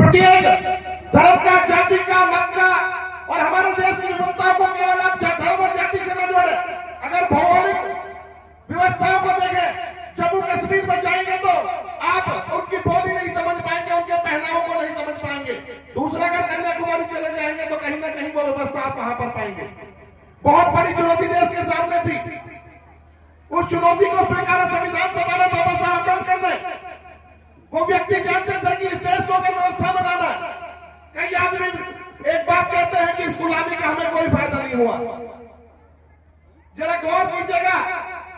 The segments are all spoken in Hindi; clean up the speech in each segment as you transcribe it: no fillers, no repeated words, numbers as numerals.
प्रत्येक धर्म का, जाति का, मत का और हमारे देश की विविधताओं को केवल आप धर्म और जाति से न जोड़े। अगर भौगोलिक व्यवस्थाओं को देखें, जम्मू कश्मीर में जाएंगे तो आप उनकी बोली नहीं समझ पाएंगे, उनके पहनावों को नहीं समझ पाएंगे। दूसरा, अगर कन्याकुमारी चले जाएंगे तो कहीं ना कहीं वो व्यवस्था आप वहां पर पाएंगे। बहुत बड़ी चुनौती देश के सामने थी। उस चुनौती को स्वीकारा संविधान सभा ने, बाबा साहब अम्बेडकर ने। वो व्यक्ति जानते थे कि इस देश को अगर व्यवस्था बनाना है। कई आदमी एक बात कहते हैं कि इस गुलामी का हमें कोई फायदा नहीं हुआ। जरा गौर कीजिएगा,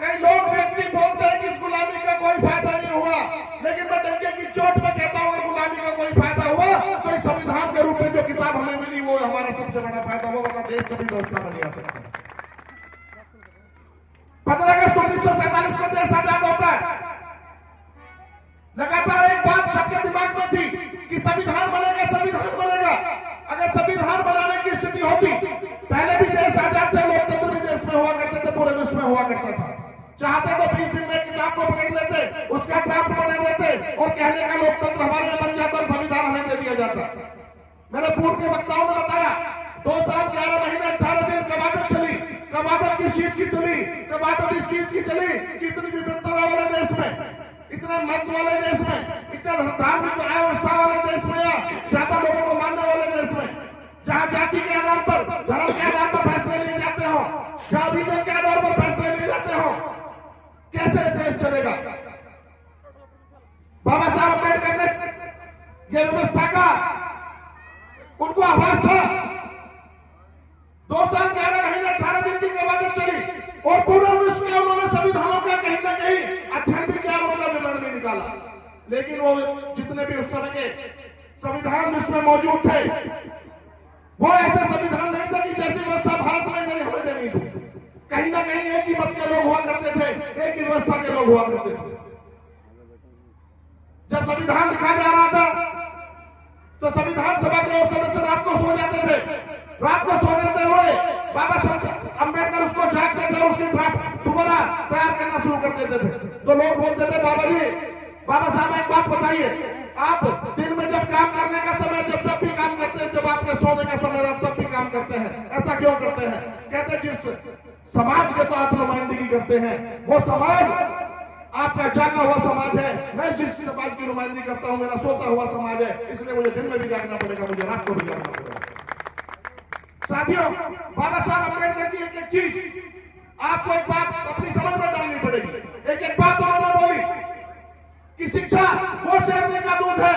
कई लोग व्यक्ति बोलते हैं कि इस गुलामी का कोई फायदा नहीं हुआ, लेकिन मैं डंके की चोट में कहता हूं अगर गुलामी का कोई फायदा हुआ तो इस संविधान के रूप में जो किताब हमें मिली वो हमारा सबसे बड़ा फायदा हुआ, वरना देश कभी व्यवस्था बनी आ सकता है। 15 अगस्त 1947 को देश आजाद होता है। लगातार एक बात सबके दिमाग में थी कि संविधान बनेगा, संविधान बनेगा। अगर संविधान बनाने की स्थिति होती, पहले भी देश आजाद थे, लोकतंत्र भी देश में हुआ करते थे, पूरे विश्व में हुआ करता था। चाहते तो 20 दिन में किताब को पकड़ लेते, उसका ड्राफ्ट बना देते और कहने का लोकतंत्र हमारे में बन जाता और संविधान हमें दे दिया जाता। मेरे पूर्व के वक्ताओं ने बताया 2 साल 11 महीने 18 दिन कवायद चली। कवायद किस चीज की चली? कवायद इस चीज की चली कि इतनी विविधता वाले देश में, इतने मत वाले देश में, इतने धार्मिक व्यवस्था वाले देश में या ज्यादा लोगों को मानने वाले देश में, जहां जाति के आधार पर, धर्म के आधार पर फैसले लिए जाते हो, जहां रीजन के आधार पर फैसले लिए जाते हो, कैसे देश चलेगा? बाबा साहब अम्बेडकर ने यह व्यवस्था का उनको आभास था। 2 साल 11 महीने 18 दिन की कवायद चली और पूरे विश्व के उन्होंने संविधानों का कहीं ना कहीं अध्ययन भी किया, उनका विवरण भी निकाला। लेकिन वो जितने भी उस समय के संविधान विश्व में मौजूद थे, वो ऐसा संविधान नहीं था कि जैसी व्यवस्था भारत में हमें देनी थी। कहीं ना कहीं एक ही मत के लोग हुआ करते थे, एक ही व्यवस्था के लोग हुआ करते थे। जब संविधान लिखा जा रहा था तो संविधान सभा के सदस्य रात को सो जाते थे। रात को सोने हुए बाबा साहब अम्बेडकर उसको जागते थे और उसकी ड्राफ्ट दोबारा तैयार करना शुरू कर देते थे। तो लोग बोलते थे, बाबा जी, बाबा साहब एक बात बताइए, आप दिन में जब काम करने का समय, जब भी काम करते हैं, जब आपके सोने का समय रहता तब भी काम करते हैं, ऐसा क्यों करते हैं? कहते जिस समाज के तो आप नुमाइंदगी करते हैं, वो समाज आपका जागा हुआ समाज है। मैं जिस समाज की नुमाइंदगी करता हूं, मेरा सोता हुआ समाज है, इसलिए मुझे दिन में भी जागना पड़ेगा, मुझे रात को भी जागना पड़ेगा। साथियों, बाबा साहब अम्बेडकर की एक एक चीज आपको एक बात अपनी समझ में डालनी पड़ेगी। एक एक बात उन्होंने बोली कि शिक्षा वो शेरनी का दूध है